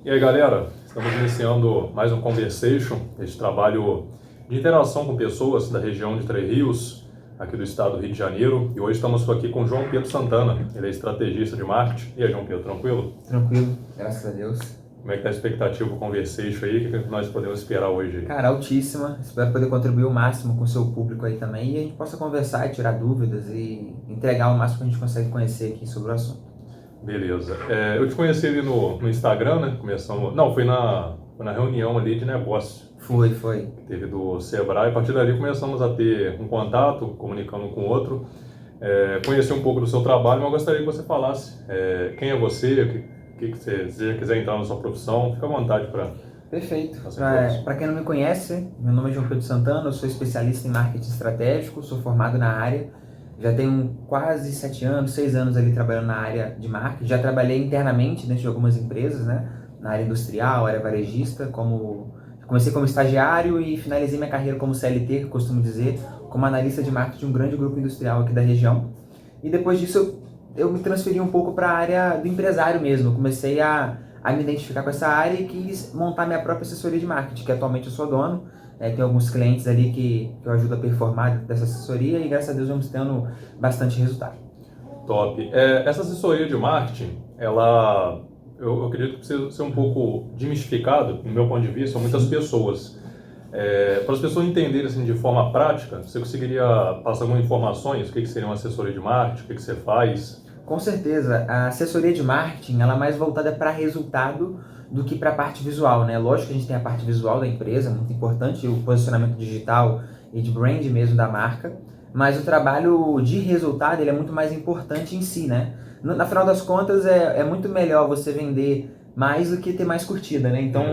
E aí, galera, estamos iniciando mais um Conversation, este trabalho de interação com pessoas da região de Três Rios, aqui do estado do Rio de Janeiro. E hoje estamos aqui com o João Pedro Santana, ele é estrategista de marketing. E aí, João Pedro, tranquilo? Tranquilo, graças a Deus. Como é que está a expectativa do Conversation aí? O que nós podemos esperar hoje aí? Cara, altíssima. Espero poder contribuir o máximo com o seu público aí também e a gente possa conversar e tirar dúvidas e entregar o máximo que a gente consegue conhecer aqui sobre o assunto. Beleza. Eu te conheci ali no Instagram, né? Começamos... Não, foi na reunião ali de negócio. Foi. Que teve do Sebrae. A partir dali começamos a ter um contato, comunicando um com o outro. Conhecer um pouco do seu trabalho, mas eu gostaria que você falasse quem é você, o que você, se quiser entrar na sua profissão, fica à vontade para... Perfeito. Para quem não me conhece, meu nome é João Pedro Santana, eu sou especialista em marketing estratégico, sou formado na área, já tenho quase 7 anos, 6 anos ali trabalhando na área de marketing, já trabalhei internamente dentro de algumas empresas, né, na área industrial, área varejista, comecei como estagiário e finalizei minha carreira como CLT, que eu costumo dizer, como analista de marketing de um grande grupo industrial aqui da região. E depois disso eu me transferi um pouco para a área do empresário mesmo, eu comecei a me identificar com essa área e quis montar minha própria assessoria de marketing, que atualmente eu sou dono. Tem alguns clientes ali que eu ajudo a performar dessa assessoria e graças a Deus vamos tendo bastante resultado. Top. Essa assessoria de marketing, eu acredito que precisa ser um pouco desmistificado, no meu ponto de vista, são muitas pessoas. Para as pessoas entenderem assim, de forma prática, você conseguiria passar algumas informações? O que seria uma assessoria de marketing? O que você faz? Com certeza, a assessoria de marketing ela é mais voltada para resultado do que para a parte visual, né? Lógico que a gente tem a parte visual da empresa, muito importante, o posicionamento digital e de brand mesmo da marca, mas o trabalho de resultado ele é muito mais importante em si, né? Na final das contas, é muito melhor você vender mais do que ter mais curtida, né? Então,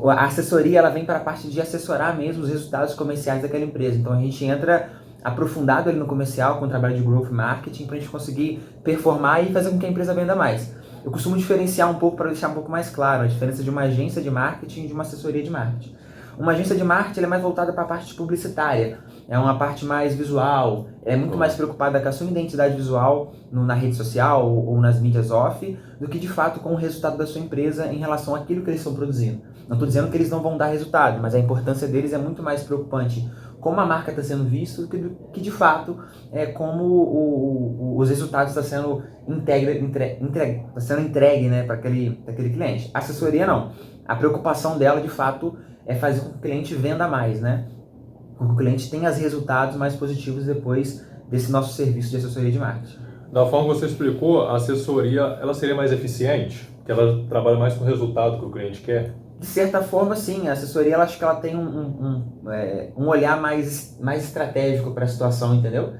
a assessoria ela vem para a parte de assessorar mesmo os resultados comerciais daquela empresa. Então, a gente entra aprofundado ali no comercial com o trabalho de growth marketing para a gente conseguir performar e fazer com que a empresa venda mais. Eu costumo diferenciar um pouco para deixar um pouco mais claro a diferença de uma agência de marketing e de uma assessoria de marketing. Uma agência de marketing é mais voltada para a parte publicitária, é uma parte mais visual, é muito mais preocupada com a sua identidade visual na rede social ou nas mídias off, do que de fato com o resultado da sua empresa em relação àquilo que eles estão produzindo. Não estou dizendo que eles não vão dar resultado, mas a importância deles é muito mais preocupante como a marca está sendo vista do que de fato como os resultados estão sendo entregue né, para aquele cliente. A assessoria não. A preocupação dela de fato é fazer com que o cliente venda mais, né? Com que o cliente tenha os resultados mais positivos depois desse nosso serviço de assessoria de marketing. Da forma que você explicou, a assessoria ela seria mais eficiente? Porque ela trabalha mais com o resultado que o cliente quer? De certa forma, sim. A assessoria, ela, acho que ela tem um olhar mais estratégico para a situação, entendeu?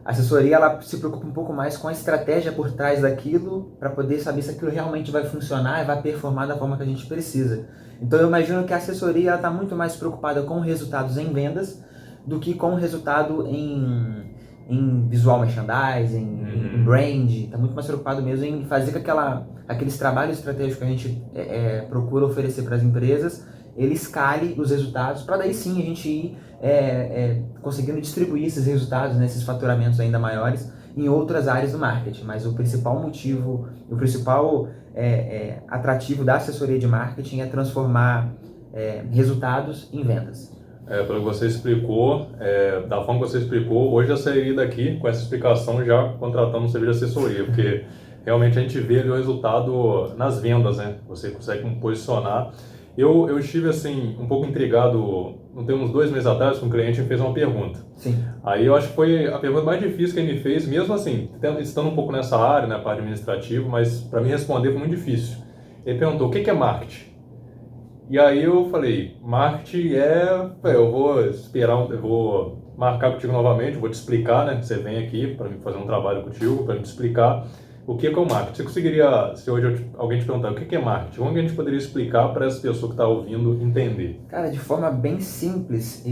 A assessoria, ela se preocupa um pouco mais com a estratégia por trás daquilo, para poder saber se aquilo realmente vai funcionar e vai performar da forma que a gente precisa. Então, eu imagino que a assessoria está muito mais preocupada com resultados em vendas do que com o resultado em visual merchandising, em brand. Está muito mais preocupado mesmo em fazer com aqueles trabalhos estratégicos que a gente procura oferecer para as empresas, ele escale os resultados, para daí sim a gente ir conseguindo distribuir esses resultados, né, esses faturamentos ainda maiores em outras áreas do marketing. Mas o principal motivo, o principal atrativo da assessoria de marketing é transformar resultados em vendas. Pelo que você explicou, da forma que você explicou, hoje eu sairia daqui com essa explicação já contratando um serviço de assessoria, porque realmente a gente vê ali o resultado nas vendas, né? Você consegue posicionar. Eu estive assim, um pouco intrigado, não tem uns 2 meses atrás, que um cliente me fez uma pergunta. Sim. Aí eu acho que foi a pergunta mais difícil que ele me fez, mesmo assim, estando um pouco nessa área, né, parte administrativa, mas para mim responder foi muito difícil. Ele perguntou, o que é marketing? E aí eu falei, marketing eu vou esperar, eu vou marcar contigo novamente, vou te explicar, né? Você vem aqui para fazer um trabalho contigo, para me explicar o que é o marketing. Você conseguiria, se hoje alguém te perguntar o que é marketing, como que a gente poderia explicar para essa pessoa que está ouvindo entender? Cara, de forma bem simples,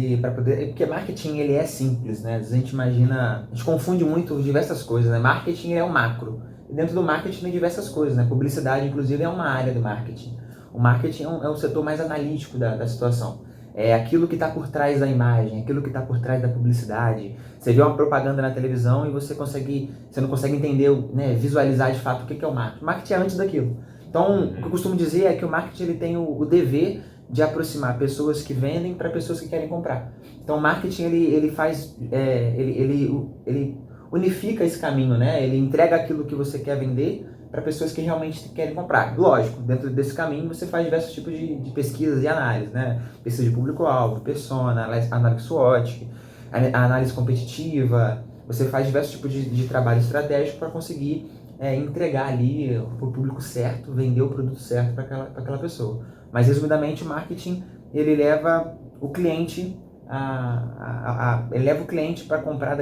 porque marketing ele é simples, né? Às vezes a gente imagina, a gente confunde muito diversas coisas, né? Marketing é o macro, e dentro do marketing tem diversas coisas, né? Publicidade, inclusive, é uma área do marketing. O marketing é um setor mais analítico da situação. É aquilo que está por trás da imagem, aquilo que está por trás da publicidade. Você vê uma propaganda na televisão e você não consegue entender, né, visualizar de fato o que é o marketing. O marketing é antes daquilo. Então, o que eu costumo dizer é que o marketing ele tem o dever de aproximar pessoas que vendem para pessoas que querem comprar. Então, o marketing ele faz, ele unifica esse caminho, né? Ele entrega aquilo que você quer vender para pessoas que realmente querem comprar. Lógico, dentro desse caminho você faz diversos tipos de pesquisas e análise, né? Pesquisa de público-alvo, persona, análise SWOT, a análise competitiva. Você faz diversos tipos de trabalho estratégico para conseguir entregar ali para o público certo, vender o produto certo para aquela pessoa. Mas, resumidamente, o marketing ele leva o cliente ele leva o cliente para comprar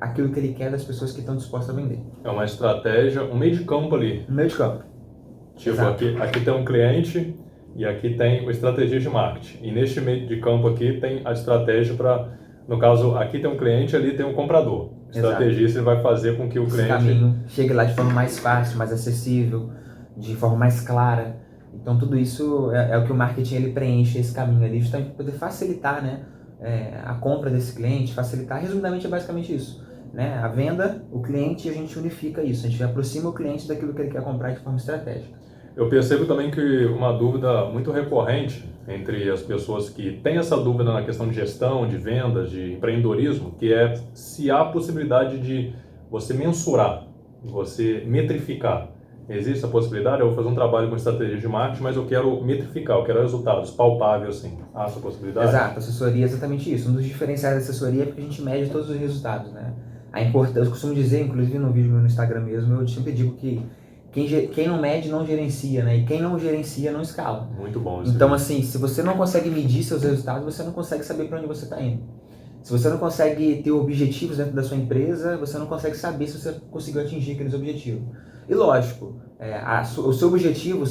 aquilo que ele quer das pessoas que estão dispostas a vender. É uma estratégia, um meio de campo ali. Um meio de campo. Tipo, aqui tem um cliente e aqui tem o estrategista de marketing. E neste meio de campo aqui tem a estratégia para, no caso, aqui tem um cliente, ali tem um comprador. O estrategista ele vai fazer com que o cliente... caminho chegue lá de forma mais fácil, mais acessível, de forma mais clara. Então tudo isso é o que o marketing ele preenche esse caminho ali, justamente para poder facilitar, né, a compra desse cliente, facilitar. Resumidamente é basicamente isso, né? A venda, o cliente, a gente unifica isso, a gente aproxima o cliente daquilo que ele quer comprar de forma estratégica. Eu percebo também que uma dúvida muito recorrente entre as pessoas que têm essa dúvida na questão de gestão, de vendas, de empreendedorismo, que é se há a possibilidade de você mensurar, você metrificar. Existe a possibilidade? Eu vou fazer um trabalho com estratégia de marketing, mas eu quero metrificar, eu quero resultados palpáveis, assim. Há essa possibilidade? Exato, assessoria é exatamente isso. Um dos diferenciais da assessoria é porque a gente mede todos os resultados, né? A importância, eu costumo dizer, inclusive no vídeo meu no Instagram mesmo, eu sempre digo que quem não mede não gerencia, né? E quem não gerencia não escala. Muito bom isso. Então, assim, se você não consegue medir seus resultados, você não consegue saber para onde você está indo. Se você não consegue ter objetivos dentro da sua empresa, você não consegue saber se você conseguiu atingir aqueles objetivos. E lógico, o seu objetivo,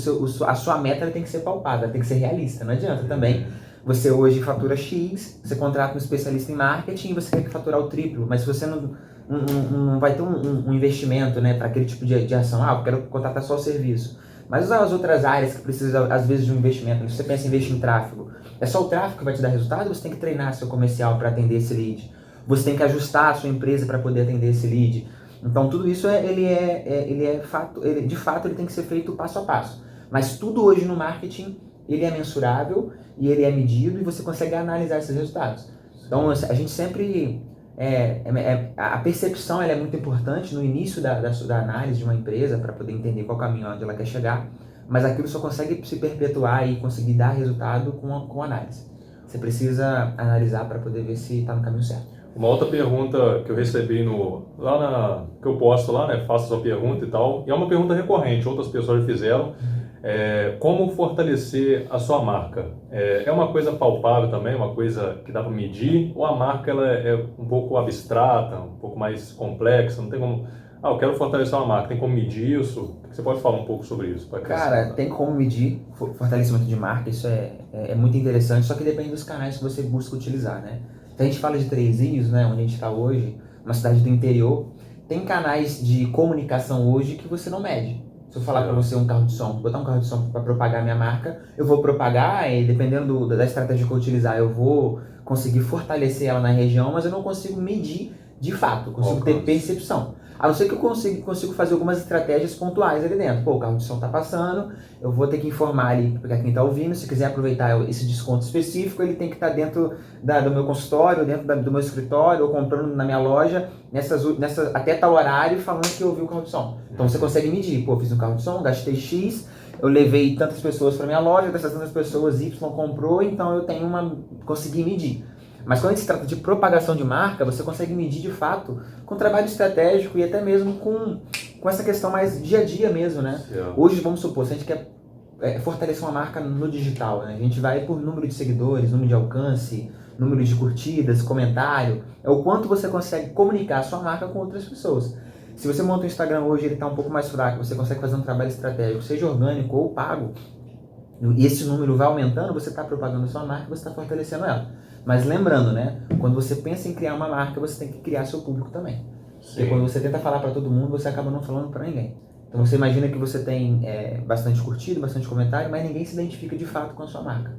a sua meta tem que ser palpável, tem que ser realista. Não adianta também você hoje fatura X, você contrata um especialista em marketing e você quer faturar o triplo, mas se você não vai ter um investimento, né, para aquele tipo de ação, eu quero contratar só o serviço. Mas as outras áreas que precisam, às vezes, de um investimento, se você pensa em investir em tráfego, é só o tráfego que vai te dar resultado ou você tem que treinar seu comercial para atender esse lead? Você tem que ajustar a sua empresa para poder atender esse lead? Então, tudo isso, de fato, ele tem que ser feito passo a passo. Mas tudo hoje no marketing, ele é mensurável e ele é medido e você consegue analisar esses resultados. Então, a gente sempre... a percepção ela é muito importante no início da análise de uma empresa para poder entender qual caminho onde ela quer chegar, mas aquilo só consegue se perpetuar e conseguir dar resultado com análise. Você precisa analisar para poder ver se está no caminho certo. Uma outra pergunta que eu recebi que eu posto lá, né, faça sua pergunta e tal, e é uma pergunta recorrente, outras pessoas já fizeram, como fortalecer a sua marca? É uma coisa palpável também, uma coisa que dá para medir, ou a marca ela é um pouco abstrata, um pouco mais complexa, não tem como... eu quero fortalecer uma marca, tem como medir isso? Você pode falar um pouco sobre isso? Cara, tem como medir fortalecimento de marca, isso é muito interessante, só que depende dos canais que você busca utilizar, né? Se a gente fala de Três Rios, né, onde a gente está hoje, uma cidade do interior, tem canais de comunicação hoje que você não mede. Se eu falar para você um carro de som, botar um carro de som para propagar minha marca, eu vou propagar e dependendo da estratégia que eu utilizar, eu vou conseguir fortalecer ela na região, mas eu não consigo medir de fato, consigo ter percepção. A não ser que eu consigo fazer algumas estratégias pontuais ali dentro. O carro de som está passando, eu vou ter que informar ali para quem está ouvindo, se quiser aproveitar esse desconto específico, ele tem que estar dentro do meu consultório, dentro do meu escritório, ou comprando na minha loja, até tal horário, falando que eu ouvi o carro de som. Então você consegue medir, fiz um carro de som, gastei X, eu levei tantas pessoas para minha loja, dessas tantas pessoas Y comprou, então eu consegui medir. Mas quando se trata de propagação de marca, você consegue medir de fato com trabalho estratégico e até mesmo com essa questão mais dia a dia mesmo, né? Hoje, vamos supor, se a gente quer fortalecer uma marca no digital, né? A gente vai por número de seguidores, número de alcance, número de curtidas, comentário, é o quanto você consegue comunicar a sua marca com outras pessoas. Se você monta um Instagram hoje, ele está um pouco mais fraco, você consegue fazer um trabalho estratégico, seja orgânico ou pago, e esse número vai aumentando, você está propagando a sua marca, você está fortalecendo ela. Mas lembrando, né, quando você pensa em criar uma marca, você tem que criar seu público também. Porque quando você tenta falar para todo mundo, você acaba não falando para ninguém. Então você imagina que você tem bastante curtido, bastante comentário, mas ninguém se identifica de fato com a sua marca.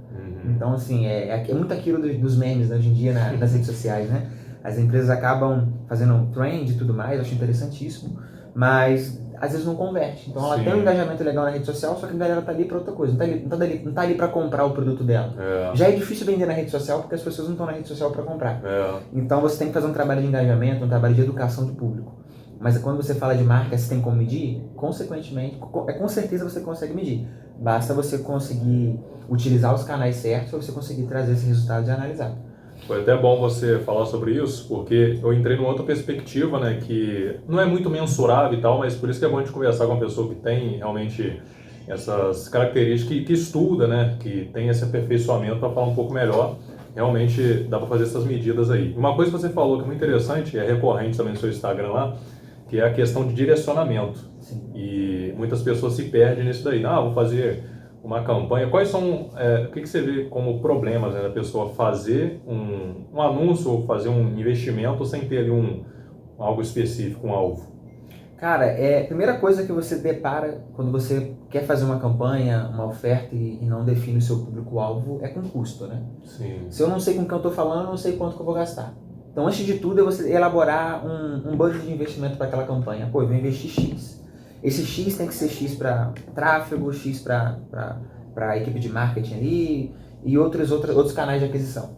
Então, assim, é muito aquilo dos memes, né, hoje em dia nas redes sociais, né? As empresas acabam fazendo um trend e tudo mais, eu acho interessantíssimo, mas às vezes não converte. Então ela Sim. tem um engajamento legal na rede social, só que a galera tá ali para outra coisa, não tá ali para comprar o produto dela. Já é difícil vender na rede social porque as pessoas não estão na rede social para comprar. Então você tem que fazer um trabalho de engajamento, um trabalho de educação de público. Mas quando você fala de marca, você tem como medir? Consequentemente, com certeza você consegue medir. Basta você conseguir utilizar os canais certos para você conseguir trazer esse resultado e analisar. Foi até bom você falar sobre isso, porque eu entrei numa outra perspectiva, né, que não é muito mensurável e tal, mas por isso que é bom a gente conversar com uma pessoa que tem realmente essas características, que estuda, né, que tem esse aperfeiçoamento para falar um pouco melhor. Realmente dá para fazer essas medidas aí. Uma coisa que você falou que é muito interessante, é recorrente também no seu Instagram lá, que é a questão de direcionamento. Sim. E muitas pessoas se perdem nisso daí. Ah, vou fazer uma campanha. Quais são, o que você vê como problemas, né, da pessoa fazer um anúncio ou fazer um investimento sem ter ali algo específico, um alvo? Cara, a primeira coisa que você depara quando você quer fazer uma campanha, uma oferta e não define o seu público-alvo é com custo, né? Sim. Se eu não sei com quem eu estou falando, eu não sei quanto que eu vou gastar. Então, antes de tudo, é você elaborar um budget de investimento para aquela campanha. Pô, eu vou investir X. Esse X tem que ser X para tráfego, X para a equipe de marketing ali e outros canais de aquisição.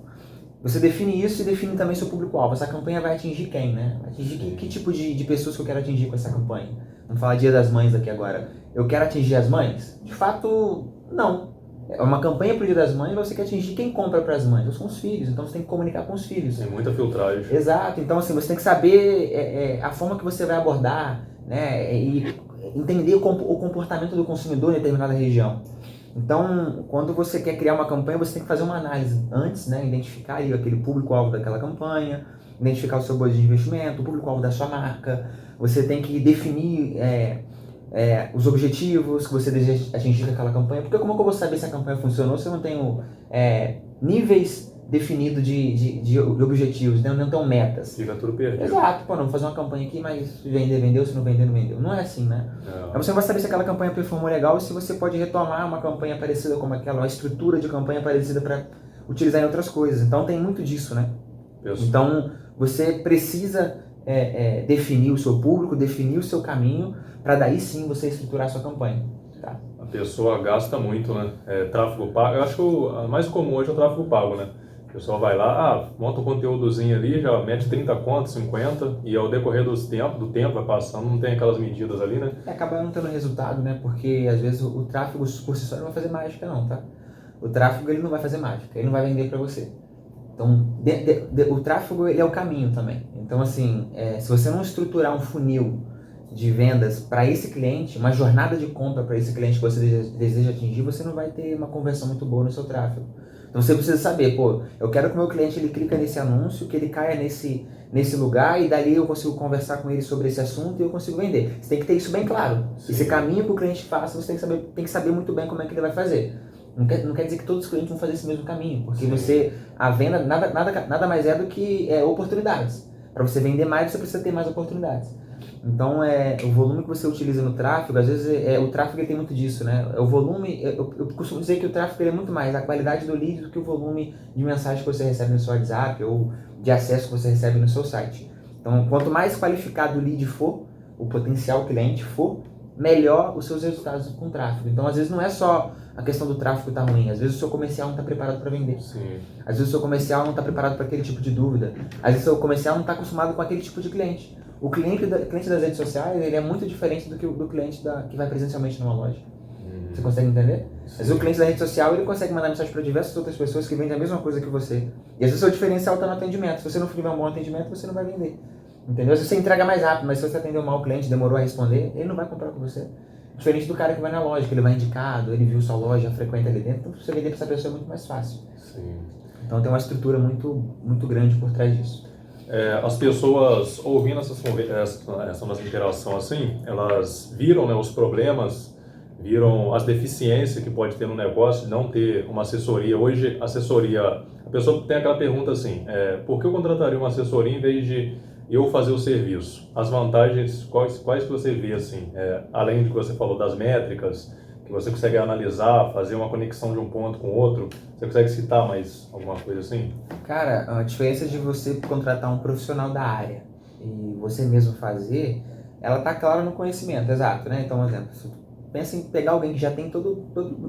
Você define isso e define também seu público-alvo. Essa campanha vai atingir quem, né? Vai atingir que tipo de pessoas que eu quero atingir com essa campanha? Vamos falar Dia das Mães aqui agora. Eu quero atingir as mães? De fato, não. É uma campanha para o Dia das Mães, você quer atingir quem compra para as mães? São os filhos, então você tem que comunicar com os filhos. Tem muita filtragem. Exato, então assim, você tem que saber a forma que você vai abordar, né? E entender o comportamento do consumidor em determinada região. Então, quando você quer criar uma campanha, você tem que fazer uma análise antes, né? Identificar aí aquele público-alvo daquela campanha, identificar o seu budget de investimento, o público-alvo da sua marca. Você tem que definir os objetivos que você deseja atingir com aquela campanha. Porque como é que eu vou saber se a campanha funcionou se eu não tenho níveis definidos de objetivos, né? Não tenho metas? Fica tudo perdido. Exato, pô, não vou fazer uma campanha aqui, mas vendeu, se não vender, não vendeu. Não é assim, né? Aí você vai saber se aquela campanha performou legal e se você pode retomar uma campanha parecida como aquela, uma estrutura de campanha parecida para utilizar em outras coisas. Então tem muito disso, né? Isso. Então você precisa definir o seu público, definir o seu caminho, para daí sim você estruturar a sua campanha. Tá? A pessoa gasta muito, né? Tráfego pago. Eu acho que o mais comum hoje é o tráfego pago, né? O pessoal vai lá, monta um conteúdozinho ali, já mete 30 contos, 50, e ao decorrer do tempo vai passando, não tem aquelas medidas ali, né? Acaba não tendo resultado, né? Porque às vezes o tráfego por si só não vai fazer mágica não, tá? O tráfego ele não vai fazer mágica, ele não vai vender para você. Então, o tráfego ele é o caminho também. Então, assim, se você não estruturar um funil de vendas para esse cliente, uma jornada de compra para esse cliente que você deseja atingir, você não vai ter uma conversão muito boa no seu tráfego. Então você precisa saber, pô, eu quero que o meu cliente ele clica nesse anúncio, que ele caia nesse lugar e dali eu consigo conversar com ele sobre esse assunto e eu consigo vender. Você tem que ter isso bem claro. Sim. Esse caminho que o cliente faça, você tem que saber muito bem como é que ele vai fazer. Não quer dizer que todos os clientes vão fazer esse mesmo caminho, porque a venda nada mais é do que oportunidades. Para você vender mais, você precisa ter mais oportunidades. Então, o volume que você utiliza no tráfego, às vezes o tráfego ele tem muito disso, né? O volume, eu costumo dizer que o tráfego ele é muito mais a qualidade do lead do que o volume de mensagem que você recebe no seu WhatsApp ou de acesso que você recebe no seu site. Então, quanto mais qualificado o lead for, o potencial cliente for, melhor os seus resultados com o tráfego. Então, às vezes não é só a questão do tráfego estar ruim, às vezes o seu comercial não está preparado para vender. Sim. Às vezes o seu comercial não está preparado para aquele tipo de dúvida. Às vezes o seu comercial não está acostumado com aquele tipo de cliente. O cliente das redes sociais ele é muito diferente do cliente que vai presencialmente numa loja. Você consegue entender? Às vezes o cliente da rede social ele consegue mandar mensagem para diversas outras pessoas que vendem a mesma coisa que você. E às vezes o seu diferencial está no atendimento. Se você não tiver um bom atendimento, você não vai vender. Entendeu? Às vezes você entrega mais rápido, mas se você atendeu mal o cliente, demorou a responder, ele não vai comprar com você. Diferente do cara que vai na loja, que ele vai indicado, ele viu sua loja, frequenta ali dentro, então você vender para essa pessoa é muito mais fácil. Sim. Então tem uma estrutura muito, muito grande por trás disso. As pessoas ouvindo essa nossa interação assim, elas viram, né, os problemas, viram as deficiências que pode ter no negócio, não ter uma assessoria. Hoje, a pessoa tem aquela pergunta assim, por que eu contrataria uma assessoria em vez de eu fazer o serviço? As vantagens, quais que você vê assim, além do que você falou das métricas, que você consegue analisar, fazer uma conexão de um ponto com o outro, você consegue citar mais alguma coisa assim? Cara, a diferença de você contratar um profissional da área e você mesmo fazer ela está clara no conhecimento, exato, né? Então, por exemplo, pensa em pegar alguém que já tem todo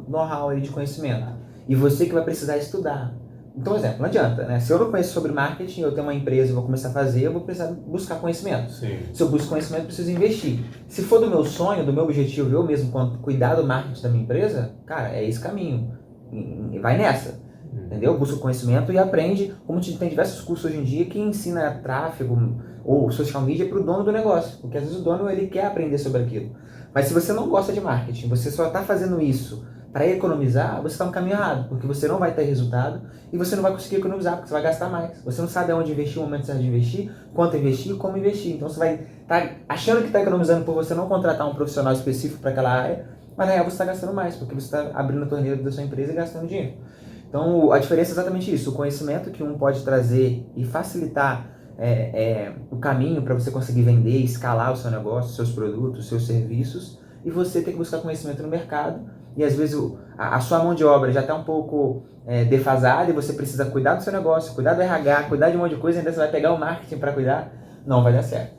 know-how ali de conhecimento e você que vai precisar estudar. Então, por exemplo, não adianta, né? Se eu não conheço sobre marketing, eu tenho uma empresa e vou começar a fazer, eu vou precisar buscar conhecimento. Sim. Se eu busco conhecimento, eu preciso investir. Se for do meu sonho, do meu objetivo, eu mesmo cuidar do marketing da minha empresa, cara, é esse caminho. E vai nessa. Entendeu? Busca conhecimento e aprende, como tem diversos cursos hoje em dia que ensina tráfego ou social media para o dono do negócio, porque às vezes o dono ele quer aprender sobre aquilo. Mas se você não gosta de marketing, você só está fazendo isso para economizar, você está no caminho errado, porque você não vai ter resultado e você não vai conseguir economizar, porque você vai gastar mais. Você não sabe aonde investir, o momento certo de investir, quanto investir e como investir. Então você vai estar achando que está economizando por você não contratar um profissional específico para aquela área, mas na real você está gastando mais, porque você está abrindo a torneira da sua empresa e gastando dinheiro. Então, a diferença é exatamente isso, o conhecimento que um pode trazer e facilitar o caminho para você conseguir vender, escalar o seu negócio, seus produtos, seus serviços, e você ter que buscar conhecimento no mercado, e às vezes a sua mão de obra já está um pouco defasada, e você precisa cuidar do seu negócio, cuidar do RH, cuidar de um monte de coisa, ainda você vai pegar o marketing para cuidar, não vai dar certo.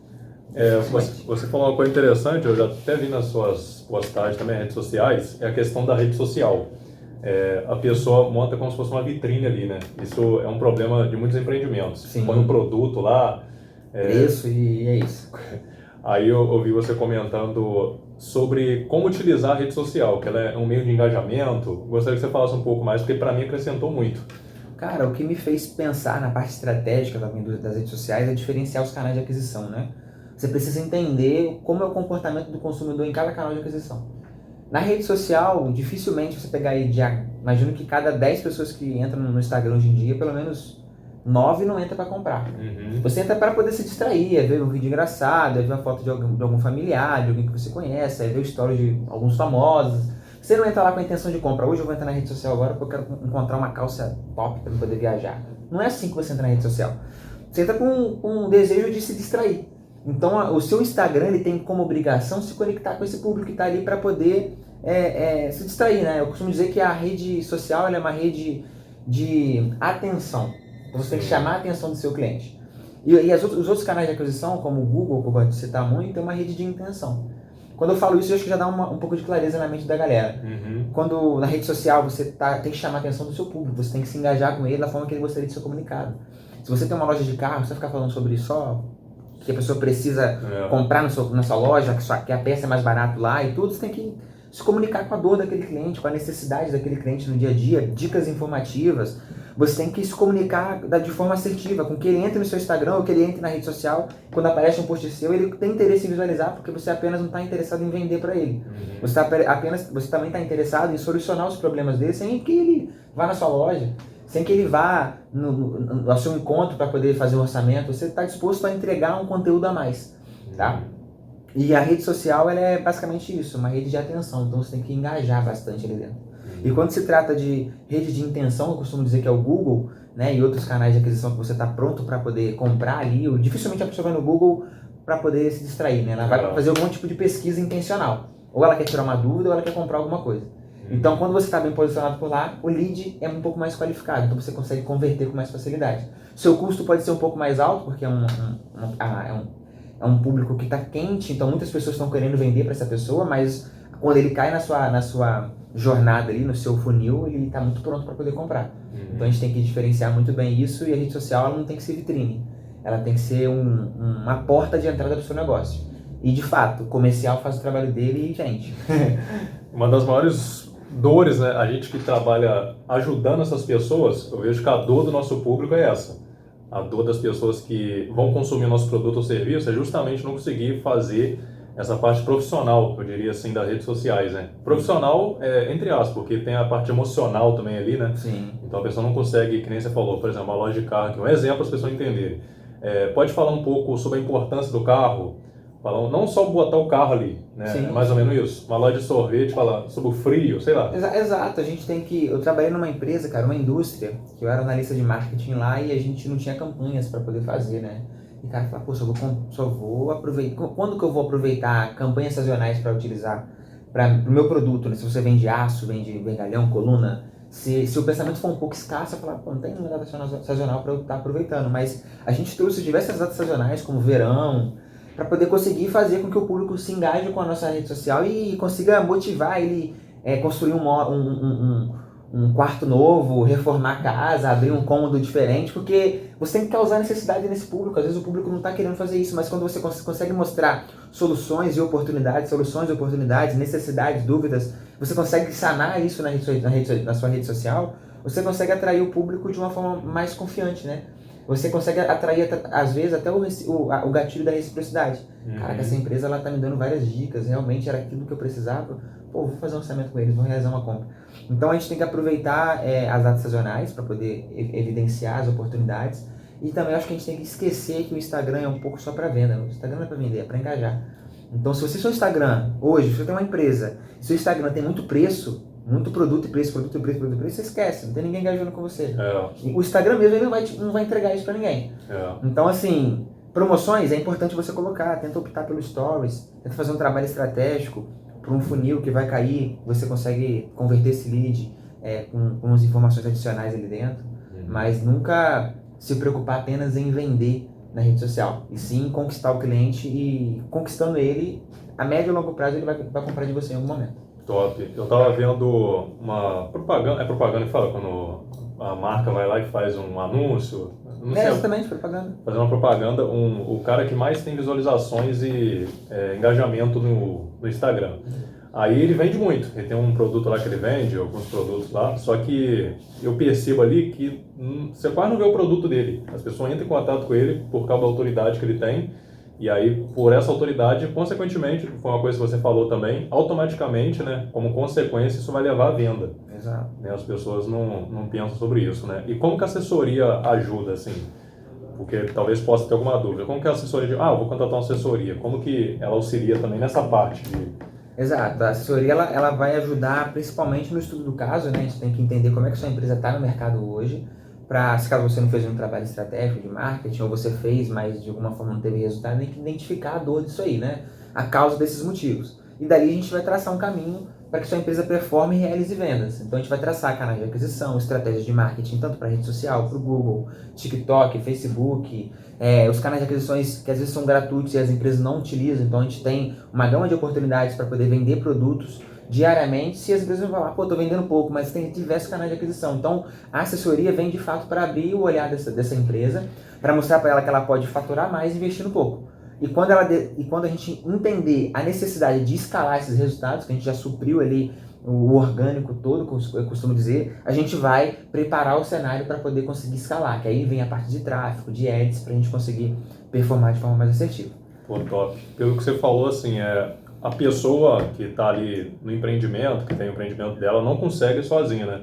Você falou uma coisa interessante, eu já até vi nas suas postagens também, redes sociais, é a questão da rede social. A pessoa monta como se fosse uma vitrine ali, né? Isso é um problema de muitos empreendimentos. Sim. Põe um produto lá... Preço e é isso. Aí eu ouvi você comentando sobre como utilizar a rede social, que ela é um meio de engajamento. Gostaria que você falasse um pouco mais, porque para mim acrescentou muito. Cara, o que me fez pensar na parte estratégica também das redes sociais é diferenciar os canais de aquisição, né? Você precisa entender como é o comportamento do consumidor em cada canal de aquisição. Na rede social, dificilmente você pegar aí, imagino que cada 10 pessoas que entram no Instagram hoje em dia, pelo menos 9 não entra para comprar. Uhum. Você entra para poder se distrair, ver um vídeo engraçado, ver uma foto de algum familiar, de alguém que você conhece, ver histórias de alguns famosos. Você não entra lá com a intenção de compra. Hoje eu vou entrar na rede social agora porque eu quero encontrar uma calça top para poder viajar. Não é assim que você entra na rede social. Você entra com um desejo de se distrair. Então o seu Instagram ele tem como obrigação se conectar com esse público que está ali para poder se distrair, né? Eu costumo dizer que a rede social ela é uma rede de atenção. Então você tem que chamar a atenção do seu cliente. E os outros canais de aquisição, como o Google, que eu gosto de citar muito, é uma rede de intenção. Quando eu falo isso, eu acho que já dá um pouco de clareza na mente da galera. Uhum. Quando na rede social você tem que chamar a atenção do seu público, você tem que se engajar com ele da forma que ele gostaria de ser comunicado. Se você tem uma loja de carro, você vai ficar falando sobre só que a pessoa precisa comprar na sua loja, que a peça é mais barata lá e tudo, você tem que se comunicar com a dor daquele cliente, com a necessidade daquele cliente no dia a dia, dicas informativas. Você tem que se comunicar de forma assertiva, com que ele entre no seu Instagram ou que ele entre na rede social, quando aparece um post seu, ele tem interesse em visualizar, porque você apenas não está interessado em vender para ele. Uhum. Você também está interessado em solucionar os problemas dele sem que ele vá na sua loja, sem que ele vá ao seu encontro para poder fazer o orçamento. Você está disposto a entregar um conteúdo a mais, tá? E a rede social ela é basicamente isso, uma rede de atenção, então você tem que engajar bastante ali dentro. E quando se trata de rede de intenção, eu costumo dizer que é o Google, né, e outros canais de aquisição que você está pronto para poder comprar ali, ou dificilmente a pessoa vai no Google para poder se distrair, né? Ela vai fazer algum tipo de pesquisa intencional. Ou ela quer tirar uma dúvida ou ela quer comprar alguma coisa. Então, quando você está bem posicionado por lá, o lead é um pouco mais qualificado, então você consegue converter com mais facilidade. Seu custo pode ser um pouco mais alto, porque é um público que está quente, então muitas pessoas estão querendo vender para essa pessoa, mas quando ele cai na sua jornada ali, no seu funil, ele está muito pronto para poder comprar. Então a gente tem que diferenciar muito bem isso, e a rede social ela não tem que ser vitrine, ela tem que ser uma porta de entrada para o seu negócio. E de fato, o comercial faz o trabalho dele e, gente... Uma das maiores dores, né? A gente que trabalha ajudando essas pessoas, eu vejo que a dor do nosso público é essa. A dor das pessoas que vão consumir nosso produto ou serviço é justamente não conseguir fazer essa parte profissional, eu diria assim, das redes sociais, né? Profissional, entre aspas, porque tem a parte emocional também ali, né? Sim. Então a pessoa não consegue, que nem você falou, por exemplo, uma loja de carro, que é um exemplo para as pessoas entenderem. Pode falar um pouco sobre a importância do carro, falar, não só botar o carro ali, né? Sim. É mais ou menos isso. Uma loja de sorvete, falar sobre o frio, sei lá. Exato, a gente tem que... Eu trabalhei numa empresa, cara, uma indústria, que eu era analista de marketing lá e a gente não tinha campanhas para poder fazer, né? E o cara fala, pô, só vou aproveitar... Quando que eu vou aproveitar campanhas sazonais para utilizar para o meu produto, né? Se você vende aço, vende vergalhão, coluna, se o pensamento for um pouco escasso, eu falo, pô, não tem nenhuma data sazonal para eu estar aproveitando. Mas a gente trouxe diversas datas sazonais, como verão, para poder conseguir fazer com que o público se engaje com a nossa rede social e consiga motivar ele construir um quarto novo, reformar a casa, abrir um cômodo diferente, porque você tem que causar necessidade nesse público. Às vezes o público não está querendo fazer isso, mas quando você consegue mostrar soluções e oportunidades, necessidades, dúvidas, você consegue sanar isso na sua rede social, você consegue atrair o público de uma forma mais confiante, né? Você consegue atrair, às vezes, até o gatilho da reciprocidade. Caraca, essa empresa ela tá me dando várias dicas, realmente era aquilo que eu precisava. Pô, vou fazer um orçamento com eles, vou realizar uma compra. Então a gente tem que aproveitar as datas sazonais para poder evidenciar as oportunidades. E também acho que a gente tem que esquecer que o Instagram é um pouco só para venda. O Instagram não é para vender, é para engajar. Então se você seu Instagram, hoje, se você tem uma empresa, se o Instagram tem muito preço, muito produto e preço, você esquece, não tem ninguém engajando com você. O Instagram mesmo ele não vai entregar isso para ninguém. Então assim, promoções é importante você colocar, tenta optar pelo Stories, tenta fazer um trabalho estratégico para um funil que vai cair, você consegue converter esse lead com umas informações adicionais ali dentro, mas nunca se preocupar apenas em vender na rede social, e sim conquistar o cliente e conquistando ele, a médio e longo prazo ele vai comprar de você em algum momento. Top. Eu tava vendo uma propaganda, é propaganda que fala quando a marca vai lá e faz um anúncio. Não sei, exatamente, propaganda. Fazer uma propaganda, o cara que mais tem visualizações e engajamento no Instagram. Aí ele vende muito, ele tem um produto lá que ele vende, alguns produtos lá, só que eu percebo ali que você quase não vê o produto dele. As pessoas entram em contato com ele por causa da autoridade que ele tem, e aí por essa autoridade, consequentemente, foi uma coisa que você falou também, automaticamente, né, como consequência, isso vai levar à venda. Exato. Né, as pessoas não pensam sobre isso, né? E como que a assessoria ajuda, assim? Porque talvez possa ter alguma dúvida. Como que a assessoria eu vou contratar uma assessoria, como que ela auxilia também nessa parte de... Exato, a assessoria ela vai ajudar principalmente no estudo do caso, né? A gente tem que entender como é que sua empresa está no mercado hoje, para, se caso você não fez um trabalho estratégico de marketing, ou você fez, mas de alguma forma não teve resultado, tem que identificar a dor disso aí, né? A causa desses motivos. E daí a gente vai traçar um caminho para que sua empresa performe e realize vendas. Então a gente vai traçar canais de aquisição, estratégias de marketing, tanto para rede social, para o Google, TikTok, Facebook, os canais de aquisições que às vezes são gratuitos e as empresas não utilizam, então a gente tem uma gama de oportunidades para poder vender produtos diariamente. Se as empresas vão falar, pô, tô vendendo pouco, mas tem diversos canais de aquisição. Então a assessoria vem de fato para abrir o olhar dessa empresa, para mostrar para ela que ela pode faturar mais investindo pouco. E quando a gente entender a necessidade de escalar esses resultados, que a gente já supriu ali o orgânico todo, como eu costumo dizer, a gente vai preparar o cenário para poder conseguir escalar, que aí vem a parte de tráfego, de ads, para a gente conseguir performar de forma mais assertiva. Pô, top. Pelo que você falou, assim, a pessoa que está ali no empreendimento, que tem o empreendimento dela, não consegue sozinha, né?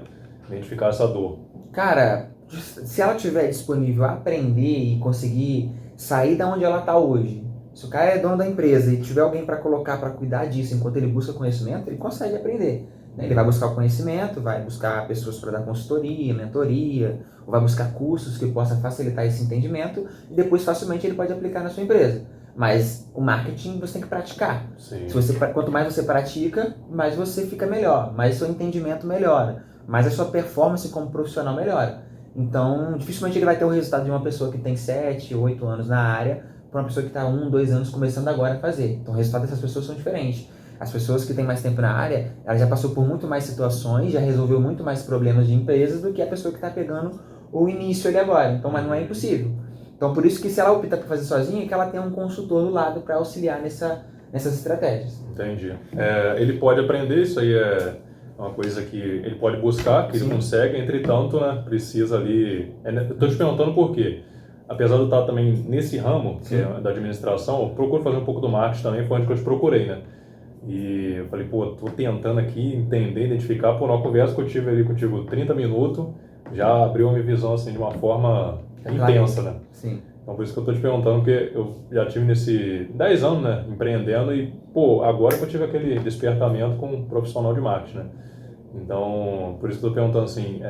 Identificar essa dor. Cara, se ela tiver disponível a aprender e conseguir sair da onde ela está hoje, se o cara é dono da empresa e tiver alguém para colocar para cuidar disso enquanto ele busca conhecimento, ele consegue aprender. Ele vai buscar o conhecimento, vai buscar pessoas para dar consultoria, mentoria, ou vai buscar cursos que possam facilitar esse entendimento e depois facilmente ele pode aplicar na sua empresa. Mas o marketing você tem que praticar. Sim. Quanto mais você pratica, mais você fica melhor, mais seu entendimento melhora, mais a sua performance como profissional melhora. Então, dificilmente ele vai ter o resultado de uma pessoa que tem 7, 8 anos na área, para uma pessoa que está 1, 2 anos começando agora a fazer. Então, o resultado dessas pessoas são diferentes. As pessoas que têm mais tempo na área, ela já passou por muito mais situações, já resolveu muito mais problemas de empresas do que a pessoa que está pegando o início ali agora. Então, mas não é impossível. Então, por isso que se ela opta por fazer sozinha, é que ela tem um consultor do lado para auxiliar nessas estratégias. Entendi. Ele pode aprender, isso aí é uma coisa que ele pode buscar, que ele consegue, entretanto, né, precisa ali... Estou te perguntando por quê. Apesar de eu estar também nesse ramo, que é da administração, eu procuro fazer um pouco do marketing também, foi onde que eu te procurei, né? E eu falei, pô, tô tentando aqui entender, identificar, por uma conversa que eu tive ali contigo 30 minutos, já abriu a minha visão assim de uma forma intensa, né? Sim. Então por isso que eu tô te perguntando, porque eu já tive nesse 10 anos, né, empreendendo e, pô, agora que eu tive aquele despertamento com um profissional de marketing, né? Então, por isso que eu tô perguntando assim,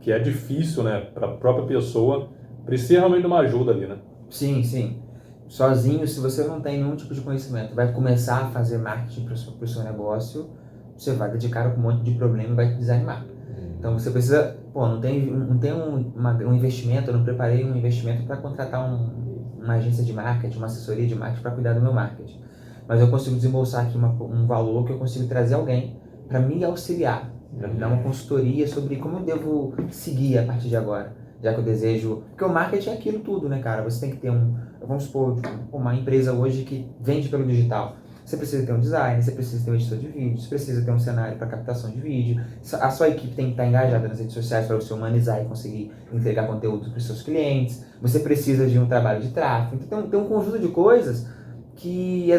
que é difícil, né, para a própria pessoa, precisa realmente de uma ajuda ali, né? Sim, sim. Sozinho, se você não tem nenhum tipo de conhecimento, vai começar a fazer marketing para o seu negócio, você vai dedicar com um monte de problema e vai te desanimar. Então você precisa, não tem um investimento, eu não preparei um investimento para contratar um uma agência de marketing, uma assessoria de marketing para cuidar do meu marketing. Mas eu consigo desembolsar aqui um valor que eu consigo trazer alguém para me auxiliar, para me dar uma consultoria sobre como eu devo seguir a partir de agora, já que eu desejo... Porque o marketing é aquilo tudo, né, cara? Você tem que ter vamos supor, uma empresa hoje que vende pelo digital. Você precisa ter um design, você precisa ter um editor de vídeo, você precisa ter um cenário para captação de vídeo, a sua equipe tem que estar engajada nas redes sociais para você humanizar e conseguir entregar conteúdo para os seus clientes, você precisa de um trabalho de tráfego, então tem um conjunto de coisas que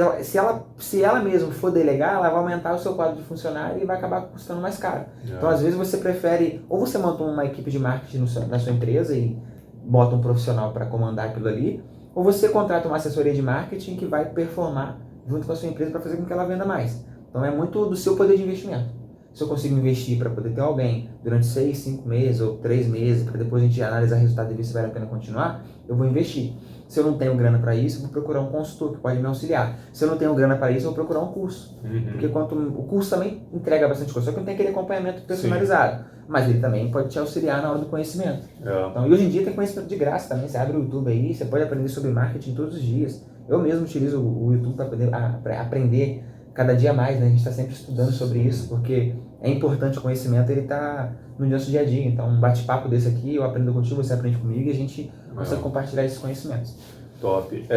se ela mesma for delegar, ela vai aumentar o seu quadro de funcionário e vai acabar custando mais caro. Então às vezes você prefere, ou você monta uma equipe de marketing na sua empresa e bota um profissional para comandar aquilo ali, ou você contrata uma assessoria de marketing que vai performar junto com a sua empresa para fazer com que ela venda mais. Então é muito do seu poder de investimento. Se eu consigo investir para poder ter alguém durante 6, 5 meses ou 3 meses, para depois a gente analisar o resultado e ver se vale a pena continuar, eu vou investir. Se eu não tenho grana para isso, eu vou procurar um consultor que pode me auxiliar. Se eu não tenho grana para isso, eu vou procurar um curso. Porque o curso também entrega bastante coisa, só que não tem aquele acompanhamento personalizado. Sim. Mas ele também pode te auxiliar na hora do conhecimento. Então, e hoje em dia tem conhecimento de graça também. Você abre o YouTube aí, você pode aprender sobre marketing todos os dias. Eu mesmo utilizo o YouTube para poder aprender cada dia mais, né? A gente está sempre estudando sobre isso, porque é importante o conhecimento, ele está no nosso dia a dia. Então, um bate-papo desse aqui, eu aprendo contigo, você aprende comigo e a gente consegue compartilhar esses conhecimentos. Top.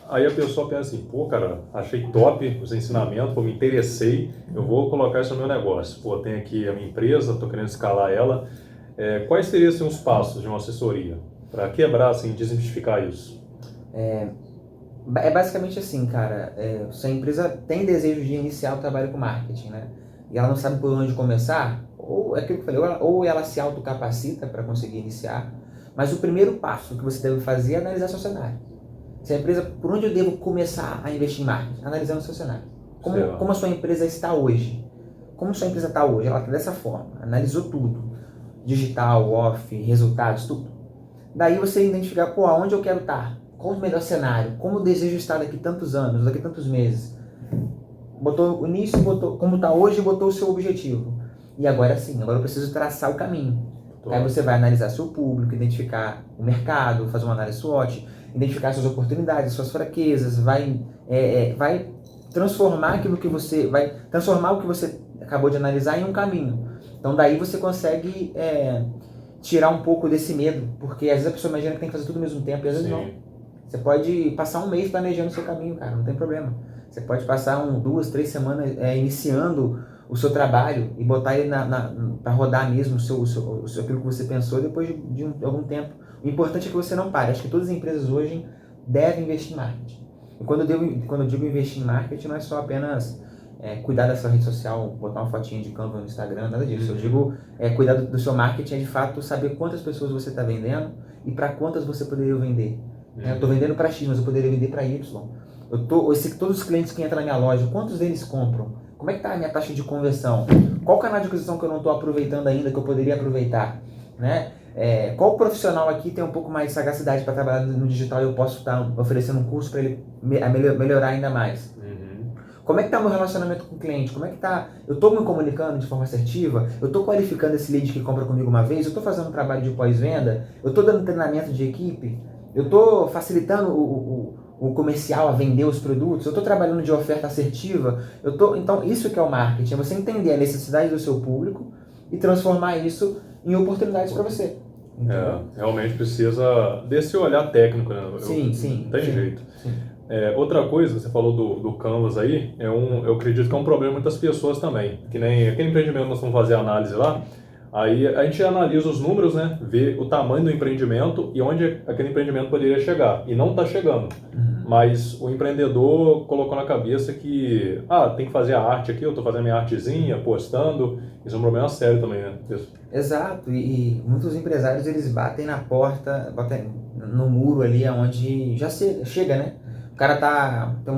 Aí a pessoa pensa assim, pô, cara, achei top os ensinamentos, pô, me interessei, eu vou colocar isso no meu negócio. Pô, tenho aqui a minha empresa, estou querendo escalar ela. Quais seriam assim, os passos de uma assessoria para quebrar, assim, desmistificar isso? É basicamente assim, cara, se a empresa tem desejo de iniciar o trabalho com marketing, né, e ela não sabe por onde começar, ou é aquilo que eu falei, ou ela se autocapacita para conseguir iniciar, mas o primeiro passo que você deve fazer é analisar seu cenário. Se a empresa, por onde eu devo começar a investir em marketing? Analisando o seu cenário. Como a sua empresa está hoje? Como a sua empresa está hoje? Ela está dessa forma, analisou tudo, digital, off, resultados, tudo. Daí você identificar, pô, aonde eu quero estar? Qual o melhor cenário? Como eu desejo estar daqui tantos anos, daqui tantos meses? Botou o início, como está hoje, botou o seu objetivo. E agora sim, agora eu preciso traçar o caminho. Aí você vai analisar seu público, identificar o mercado, fazer uma análise SWOT, identificar suas oportunidades, suas fraquezas, vai transformar o que você acabou de analisar em um caminho. Então daí você consegue tirar um pouco desse medo, porque às vezes a pessoa imagina que tem que fazer tudo ao mesmo tempo e às vezes não. Você pode passar um mês planejando o seu caminho, cara, não tem problema. Você pode passar 2, 3 semanas iniciando o seu trabalho e botar ele para rodar mesmo aquilo que você pensou depois de algum tempo. O importante é que você não pare. Acho que todas as empresas hoje devem investir em marketing. E quando eu digo investir em marketing, não é só apenas cuidar da sua rede social, botar uma fotinha de Canva no Instagram, nada disso. Eu digo cuidar do seu marketing é de fato saber quantas pessoas você está vendendo e para quantas você poderia vender. Eu estou vendendo para X, mas eu poderia vender para Y. Todos os clientes que entram na minha loja, quantos deles compram? Como é que está a minha taxa de conversão? Qual canal de aquisição que eu não estou aproveitando ainda, que eu poderia aproveitar? Né? Qual profissional aqui tem um pouco mais de sagacidade para trabalhar no digital e eu posso estar oferecendo um curso para ele melhorar ainda mais? Como é que está o meu relacionamento com o cliente? Como é que está? Eu estou me comunicando de forma assertiva? Eu estou qualificando esse lead que compra comigo uma vez? Eu estou fazendo um trabalho de pós-venda? Eu estou dando treinamento de equipe? Eu estou facilitando o comercial a vender os produtos? Eu estou trabalhando de oferta assertiva? Então, isso que é o marketing, é você entender a necessidade do seu público e transformar isso em oportunidades para você. Realmente precisa desse olhar técnico, né? Sim. Não tem jeito. Sim. Outra coisa, você falou do Canvas aí, eu acredito que é um problema de muitas pessoas também. Que nem aquele empreendimento que nós vamos fazer análise lá, aí a gente analisa os números, né? Vê o tamanho do empreendimento e onde aquele empreendimento poderia chegar. E não está chegando. Mas o empreendedor colocou na cabeça que tem que fazer a arte aqui, eu estou fazendo minha artezinha, postando. Isso é um problema sério também, né? Exato, e muitos empresários eles batem na porta, batem no muro ali onde já chega, né? O cara tem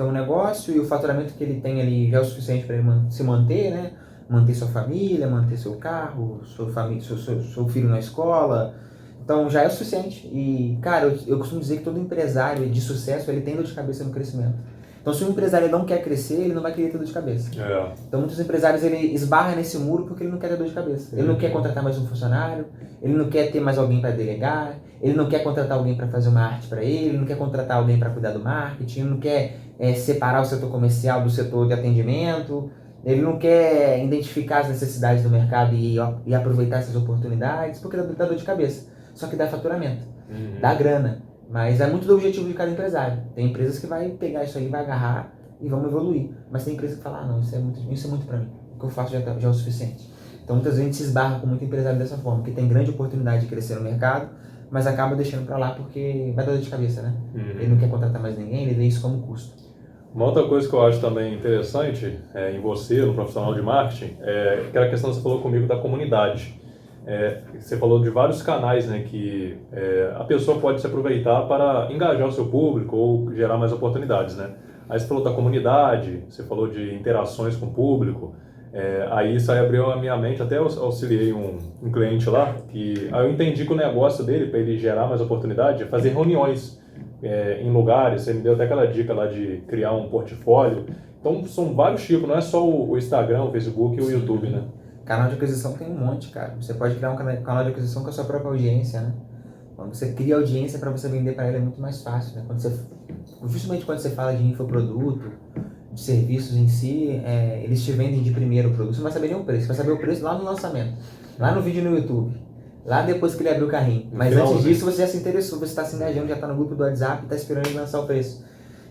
um negócio e o faturamento que ele tem ali já é o suficiente para ele se manter, né? Manter sua família, manter seu carro, sua família, seu filho na escola. Então já é o suficiente. E, cara, eu costumo dizer que todo empresário de sucesso ele tem dor de cabeça no crescimento. Então, se o empresário não quer crescer, ele não vai querer ter dor de cabeça. É. Então, muitos empresários, ele esbarra nesse muro porque ele não quer ter dor de cabeça. Ele não quer contratar mais um funcionário, ele não quer ter mais alguém para delegar, ele não quer contratar alguém para fazer uma arte para ele não quer contratar alguém para cuidar do marketing, ele não quer separar o setor comercial do setor de atendimento, ele não quer identificar as necessidades do mercado e aproveitar essas oportunidades, porque dá dor de cabeça. Só que dá faturamento, dá grana. Mas é muito do objetivo de cada empresário. Tem empresas que vai pegar isso aí, vai agarrar e vamos evoluir. Mas tem empresas que falam, não, isso é muito para mim. O que eu faço já é o suficiente. Então muitas vezes a gente se esbarra com muito empresário dessa forma, que tem grande oportunidade de crescer no mercado, mas acaba deixando para lá porque vai dar dor de cabeça, né? Ele não quer contratar mais ninguém, ele vê isso como custo. Uma outra coisa que eu acho também interessante em você, no profissional de marketing, é aquela questão que você falou comigo da comunidade. Você falou de vários canais, né, que a pessoa pode se aproveitar para engajar o seu público ou gerar mais oportunidades, né? Aí você falou da comunidade, você falou de interações com o público, aí isso aí abriu a minha mente, até eu auxiliei um cliente lá, que aí eu entendi que o negócio dele, para ele gerar mais oportunidade, é fazer reuniões em lugares. Você me deu até aquela dica lá de criar um portfólio. Então são vários tipos, não é só o Instagram, o Facebook e o YouTube, né? Canal de aquisição tem um monte, cara. Você pode criar um canal de aquisição com a sua própria audiência, né? Quando você cria audiência para você vender para ela é muito mais fácil, né? Justamente quando você fala de infoproduto, de serviços em si, eles te vendem de primeiro o produto. Você não vai saber nem o preço, você vai saber o preço lá no lançamento, lá no vídeo no YouTube, lá depois que ele abriu o carrinho. Mas antes disso você já se interessou, você está se engajando, já está no grupo do WhatsApp e está esperando ele lançar o preço.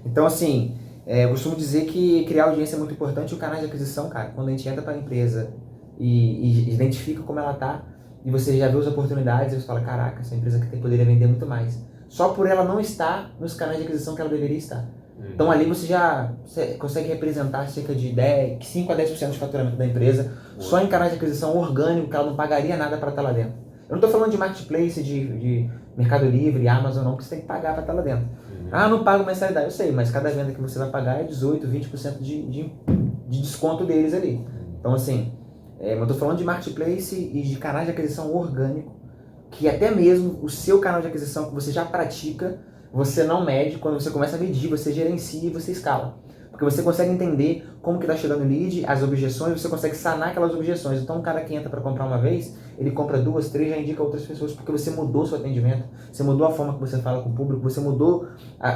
Então assim, eu costumo dizer que criar audiência é muito importante. E o canal de aquisição, cara, quando a gente entra para a empresa e identifica como ela tá, e você já vê as oportunidades, e você fala, caraca, essa empresa aqui poderia vender muito mais. Só por ela não estar nos canais de aquisição que ela deveria estar. Então ali você consegue representar cerca de 5 a 10% de faturamento da empresa, só em canais de aquisição orgânico, que ela não pagaria nada para estar lá dentro. Eu não estou falando de marketplace, de Mercado Livre, Amazon não, que você tem que pagar para estar lá dentro. Não pago mensalidade, eu sei, mas cada venda que você vai pagar é 18, 20% de desconto deles ali. Então assim, eu estou falando de marketplace e de canais de aquisição orgânico, que até mesmo o seu canal de aquisição que você já pratica, você não mede. Quando você começa a medir, você gerencia e você escala. Porque você consegue entender como que está chegando o lead, as objeções, você consegue sanar aquelas objeções. Então, um cara que entra para comprar uma vez, ele compra 2, 3, já indica outras pessoas, porque você mudou seu atendimento, você mudou a forma que você fala com o público, você mudou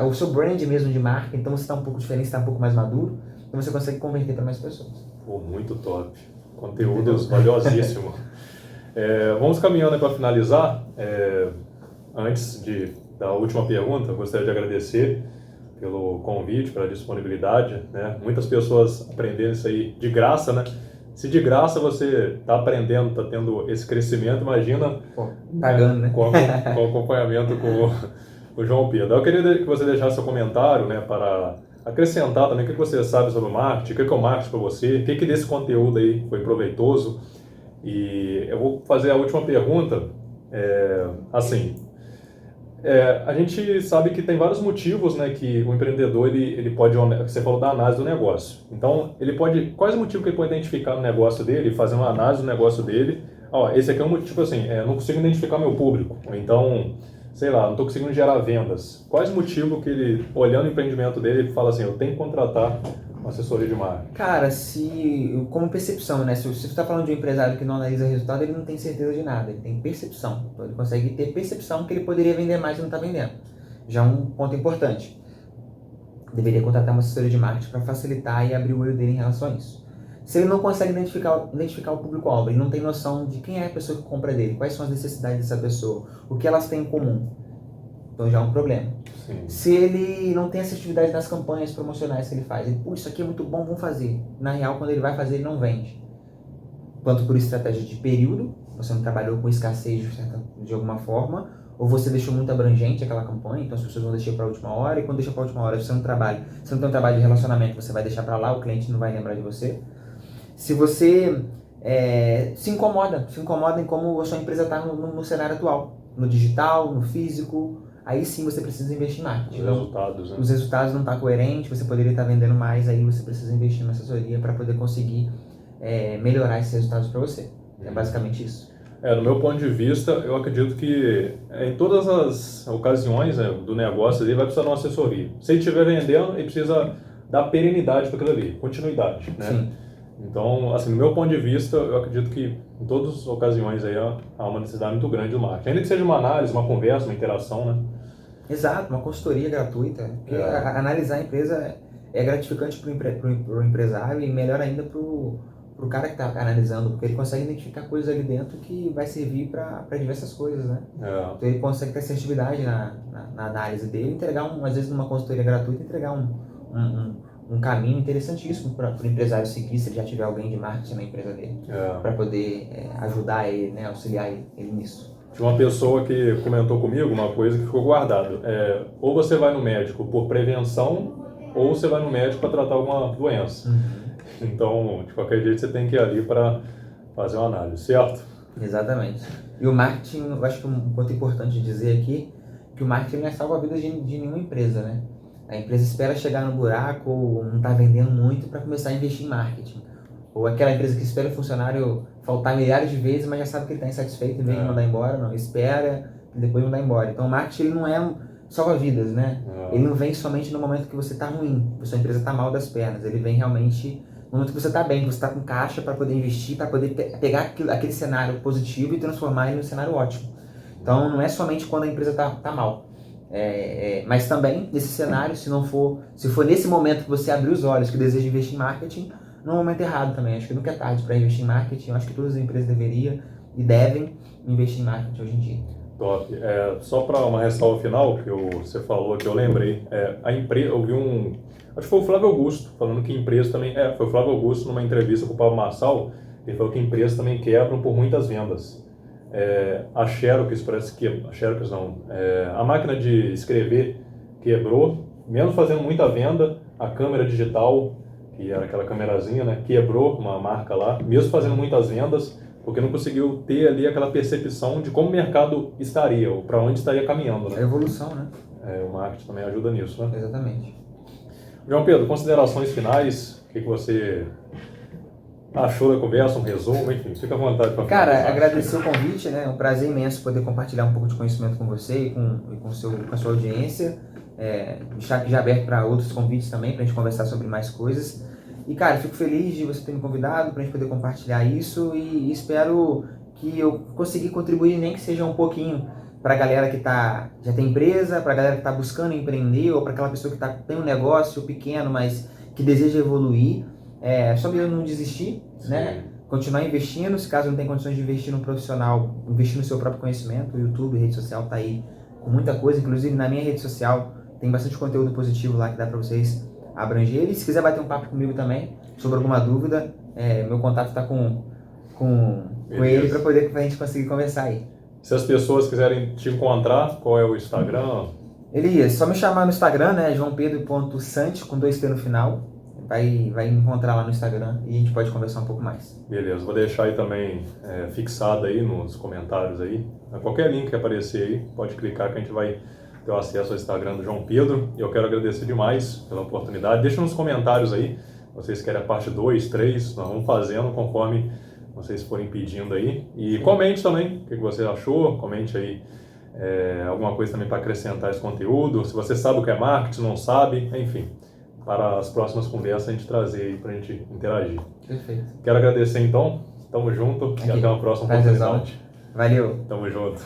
o seu brand mesmo de marca, então você está um pouco diferente, está um pouco mais maduro, então você consegue converter para mais pessoas. Pô, muito top. Conteúdo valiosíssimo. Vamos caminhando para finalizar. Antes da última pergunta, eu gostaria de agradecer pelo convite, pela disponibilidade, né? Muitas pessoas aprenderam isso aí de graça, né? Se de graça você está aprendendo, está tendo esse crescimento, imagina pagando, né? Com acompanhamento com o João Pedro. Eu queria que você deixasse seu comentário, né, para acrescentar também o que você sabe sobre o marketing, o que é o marketing para você, o que desse conteúdo aí foi proveitoso. E eu vou fazer a última pergunta, a gente sabe que tem vários motivos, né, que o empreendedor ele pode, você falou da análise do negócio. Então, quais motivos que ele pode identificar no negócio dele, fazer uma análise do negócio dele? Esse aqui é um motivo, tipo assim, não consigo identificar meu público, ou então, sei lá, não estou conseguindo gerar vendas. Quais motivos que ele, olhando o empreendimento dele, ele fala assim, eu tenho que contratar uma assessoria de marketing? Cara, como percepção, né? Se você está falando de um empresário que não analisa resultado, ele não tem certeza de nada, ele tem percepção. Então ele consegue ter percepção que ele poderia vender mais e não está vendendo. Já é um ponto importante. Deveria contratar uma assessoria de marketing para facilitar e abrir o olho dele em relação a isso. Se ele não consegue identificar o público-alvo, ele não tem noção de quem é a pessoa que compra dele, quais são as necessidades dessa pessoa, o que elas têm em comum, então já é um problema. Sim. Se ele não tem assertividade nas campanhas promocionais que ele faz, isso aqui é muito bom, vamos fazer. Na real, quando ele vai fazer, ele não vende. Tanto por estratégia de período, você não trabalhou com escassez de alguma forma, ou você deixou muito abrangente aquela campanha, então as pessoas vão deixar para a última hora, e quando deixa para a última hora, você não tem um trabalho de relacionamento, você vai deixar para lá, o cliente não vai lembrar de você. Se você se incomoda em como a sua empresa está no cenário atual, no digital, no físico, aí sim você precisa investir em marketing. Os resultados não estão coerentes, você poderia estar vendendo mais, aí você precisa investir na assessoria para poder conseguir melhorar esses resultados para você. É basicamente isso. No meu ponto de vista, eu acredito que em todas as ocasiões, né, do negócio ele vai precisar de uma assessoria. Se ele estiver vendendo, ele precisa dar perenidade para aquilo ali, continuidade, né? Sim. Então, assim, do meu ponto de vista, eu acredito que em todas as ocasiões aí há uma necessidade muito grande do marketing. Ainda que seja uma análise, uma conversa, uma interação, né? Exato, uma consultoria gratuita. Porque É. analisar a empresa é gratificante para o empresário e melhor ainda para o cara que está analisando, porque ele consegue identificar coisas ali dentro que vai servir para diversas coisas, né? É. Então ele consegue ter assertividade na análise dele, entregar, às vezes numa consultoria gratuita, entregar um caminho interessantíssimo para o empresário seguir, se ele já tiver alguém de marketing na empresa dele, para poder ajudar ele, né, auxiliar ele nisso. Tinha uma pessoa que comentou comigo uma coisa que ficou guardado. Ou você vai no médico por prevenção, ou você vai no médico para tratar alguma doença. Então, de qualquer jeito, você tem que ir ali para fazer uma análise, certo? Exatamente. E o marketing, eu acho que um ponto importante de dizer aqui, que o marketing não é salva-vidas de nenhuma empresa, né? A empresa espera chegar no buraco ou não está vendendo muito para começar a investir em marketing. Ou aquela empresa que espera o funcionário faltar milhares de vezes, mas já sabe que ele está insatisfeito, em vez de mandar embora, não, espera e depois mandar embora. Então o marketing ele não é salva-vidas, né? Ele não vem somente no momento que você está ruim, que a sua empresa está mal das pernas, ele vem realmente no momento que você está bem, que você está com caixa para poder investir, para poder pegar aquele cenário positivo e transformar ele em um cenário ótimo. Então não é somente quando a empresa está mal. Mas também nesse cenário, se for nesse momento que você abrir os olhos, que deseja investir em marketing, no momento errado também. Acho que nunca é tarde para investir em marketing. Eu acho que todas as empresas deveriam e devem investir em marketing hoje em dia. Top. Só para uma ressalva final, que você falou, que eu lembrei, a empresa, eu vi acho que foi o Flávio Augusto, falando que empresa também, foi o Flávio Augusto numa entrevista com o Pablo Marçal, ele falou que empresas também quebram por muitas vendas. A Xerox parece que, a máquina de escrever quebrou, mesmo fazendo muita venda, a câmera digital, que era aquela câmerazinha, né, quebrou uma marca lá, mesmo fazendo muitas vendas, porque não conseguiu ter ali aquela percepção de como o mercado estaria, ou para onde estaria caminhando, né? A evolução, né? O marketing também ajuda nisso, né? Exatamente. João Pedro, considerações finais, o que você achou da conversa, um resumo, enfim, fica à vontade para falar. Cara, agradecer o convite, né? É um prazer imenso poder compartilhar um pouco de conhecimento com você e com a sua audiência. Deixar aqui já aberto para outros convites também, para a gente conversar sobre mais coisas. E, cara, fico feliz de você ter me convidado para a gente poder compartilhar isso e espero que eu consiga contribuir, nem que seja um pouquinho, para a galera que já tem empresa, para a galera que está buscando empreender ou para aquela pessoa que tem um negócio pequeno, mas que deseja evoluir. Sobre eu não desistir, né? Continuar investindo, se caso não tem condições de investir num profissional, investir no seu próprio conhecimento. O YouTube, rede social, tá aí com muita coisa, inclusive na minha rede social tem bastante conteúdo positivo lá que dá para vocês abranger. E se quiser bater um papo comigo também sobre alguma dúvida, meu contato tá com ele para a gente conseguir conversar aí. Se as pessoas quiserem te encontrar, qual é o Instagram? Elias, só me chamar no Instagram, né? joaopedro.sante com 2T no final. Vai me encontrar lá no Instagram e a gente pode conversar um pouco mais. Beleza, vou deixar aí também fixado aí nos comentários aí. Qualquer link que aparecer aí, pode clicar que a gente vai ter o acesso ao Instagram do João Pedro. E eu quero agradecer demais pela oportunidade. Deixa nos comentários aí, vocês querem a parte 2, 3, nós vamos fazendo conforme vocês forem pedindo aí. E comente também o que você achou, comente aí alguma coisa também para acrescentar esse conteúdo. Se você sabe o que é marketing, não sabe, enfim. Para as próximas conversas a gente trazer aí para a gente interagir. Perfeito. Quero agradecer então, tamo junto e até uma próxima oportunidade. Valeu. Tamo junto.